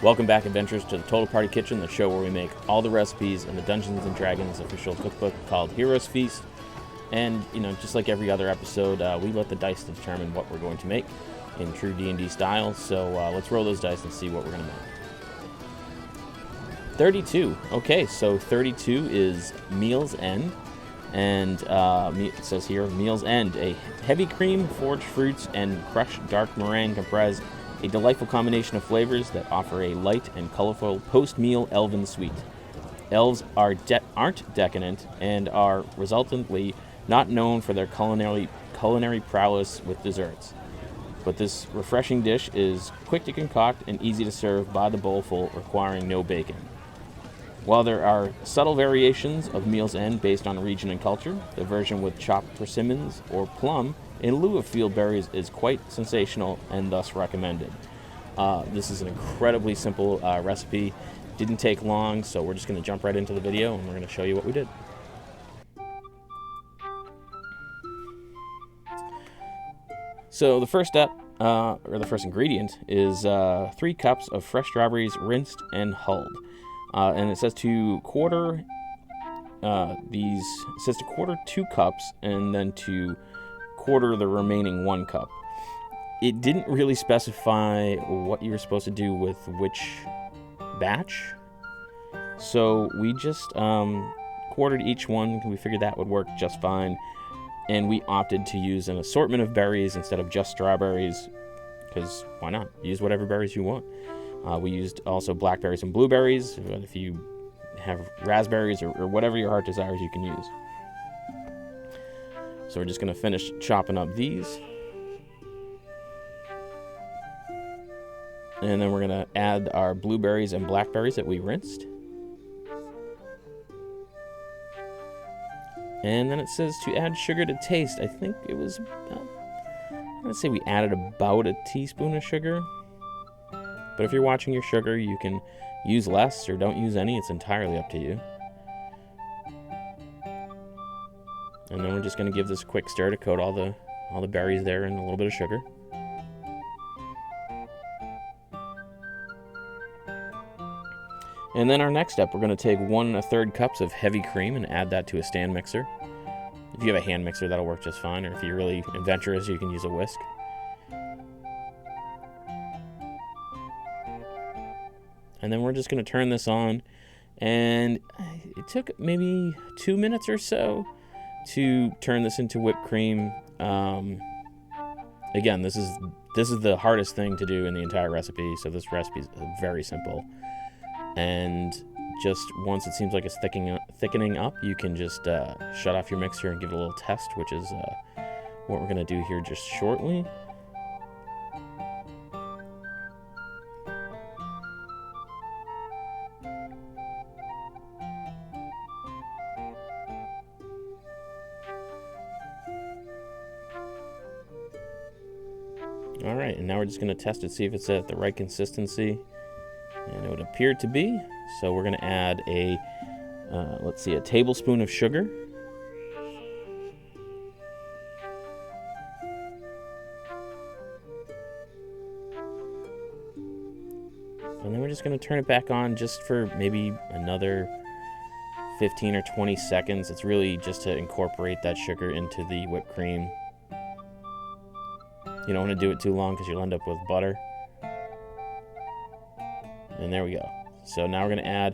Welcome back, adventurers, to the Total Party Kitchen, the show where we make all the recipes in the Dungeons Dragons official cookbook called Heroes Feast. And, just like every other episode, we let the dice determine what we're going to make in true D&D style. So let's roll those dice and see what we're going to make. 32. Okay, so 32 is Meal's End. And it says here, Meal's End, a heavy cream, foraged fruits, and crushed dark meringue comprise a delightful combination of flavors that offer a light and colorful post-meal elven sweet. Elves aren't decadent and are resultantly not known for their culinary prowess with desserts. But this refreshing dish is quick to concoct and easy to serve by the bowlful, requiring no baking. While there are subtle variations of Meal's End based on region and culture, the version with chopped persimmons or plum in lieu of field berries is quite sensational and thus recommended. This is an incredibly simple recipe. Didn't take long, so we're just going to jump right into the video and we're going to show you what we did. So the first step, or the first ingredient, is 3 cups of fresh strawberries rinsed and hulled. And it says to quarter these. It says to quarter 2 cups and then to quarter the remaining 1 cup. It didn't really specify what you were supposed to do with which batch, so we just quartered each one. We figured that would work just fine, and we opted to use an assortment of berries instead of just strawberries, because why not? Use whatever berries you want. We used also blackberries and blueberries. If you have raspberries or whatever your heart desires, you can use. So we're just going to finish chopping up these. And then we're going to add our blueberries and blackberries that we rinsed. And then it says to add sugar to taste. I think it was about, I'm going to say we added about a teaspoon of sugar. But if you're watching your sugar, you can use less or don't use any. It's entirely up to you. And then we're just going to give this a quick stir to coat all the berries there in a little bit of sugar. And then our next step, we're going to take 1 1/3 cups of heavy cream and add that to a stand mixer. If you have a hand mixer, that'll work just fine. Or if you're really adventurous, you can use a whisk. And then we're just going to turn this on, and it took maybe 2 minutes or so to turn this into whipped cream. Again, this is the hardest thing to do in the entire recipe, so this recipe is very simple. And just once it seems like it's thickening up, you can just shut off your mixer and give it a little test, which is what we're going to do here just shortly. Alright, and now we're just going to test it, see if it's at the right consistency. And it would appear to be. So we're going to add a tablespoon of sugar. And then we're just going to turn it back on just for maybe another 15 or 20 seconds. It's really just to incorporate that sugar into the whipped cream. You don't want to do it too long because you'll end up with butter. And there we go. So now we're going to add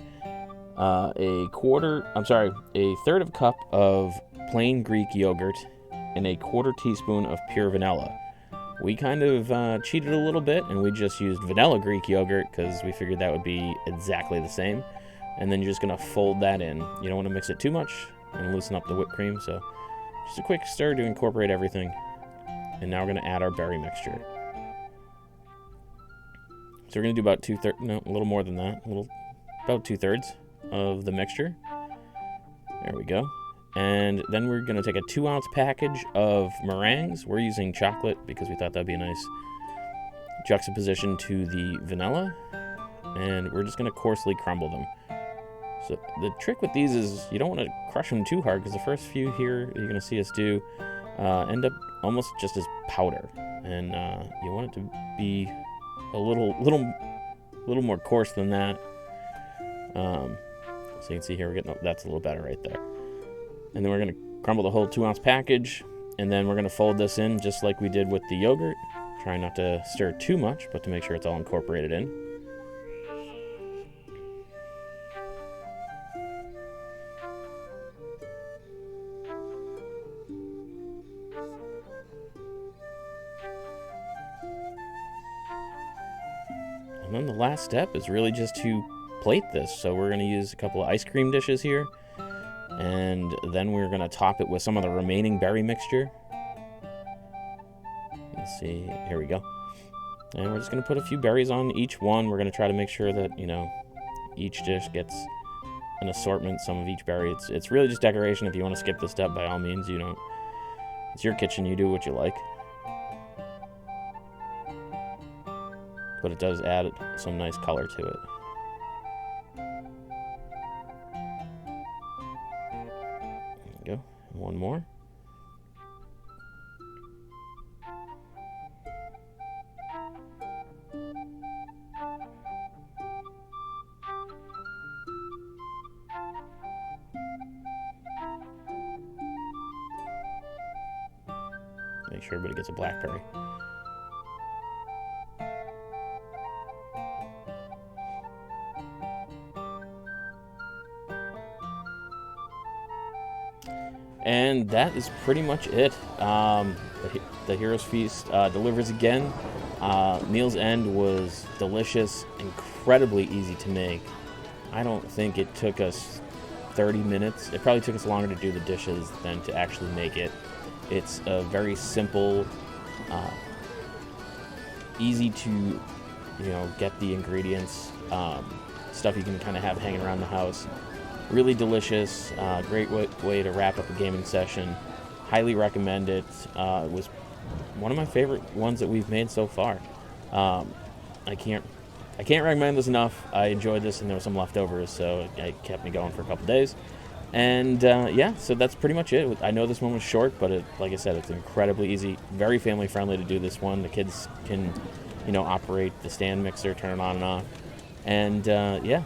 a 1/3 of a cup of plain Greek yogurt and a 1/4 teaspoon of pure vanilla. We kind of cheated a little bit, and we just used vanilla Greek yogurt because we figured that would be exactly the same. And then you're just going to fold that in. You don't want to mix it too much and loosen up the whipped cream. So just a quick stir to incorporate everything. And now we're going to add our berry mixture. So we're going to do about a little more than that, about 2/3 of the mixture. There we go. And then we're going to take a 2-ounce package of meringues. We're using chocolate because we thought that'd be a nice juxtaposition to the vanilla. And we're just going to coarsely crumble them. So the trick with these is you don't want to crush them too hard because the first few here you're going to see us do end up almost just as powder. And you want it to be a little a little more coarse than that. So you can see here, we're getting that's a little better right there. And then we're going to crumble the whole 2-ounce package, and then we're going to fold this in just like we did with the yogurt. Try not to stir too much, but to make sure it's all incorporated in. And then the last step is really just to plate this. So we're going to use a couple of ice cream dishes here, and then we're going to top it with some of the remaining berry mixture. Let's see, here we go. And we're just going to put a few berries on each one. We're going to try to make sure that, you know, each dish gets an assortment, some of each berry. It's really just decoration. If you want to skip this step, by all means, you don't. It's your kitchen, you do what you like. But it does add some nice color to it. There we go. One more. Make sure everybody gets a blackberry. And that is pretty much it. The Hero's Feast delivers again. Meal's End was delicious, incredibly easy to make. I don't think it took us 30 minutes. It probably took us longer to do the dishes than to actually make it. It's a very simple, easy to, get the ingredients, stuff you can kind of have hanging around the house. Really delicious, great way to wrap up a gaming session. Highly recommend it. It was one of my favorite ones that we've made so far. I can't recommend this enough. I enjoyed this, and there were some leftovers, so it kept me going for a couple days. And so that's pretty much it. I know this one was short, but like I said, it's incredibly easy, very family friendly to do this one. The kids can, operate the stand mixer, turn it on and off. And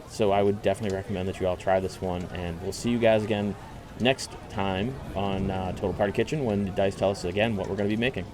so I would definitely recommend that you all try this one. And we'll see you guys again next time on Total Party Kitchen when the dice tell us again what we're going to be making.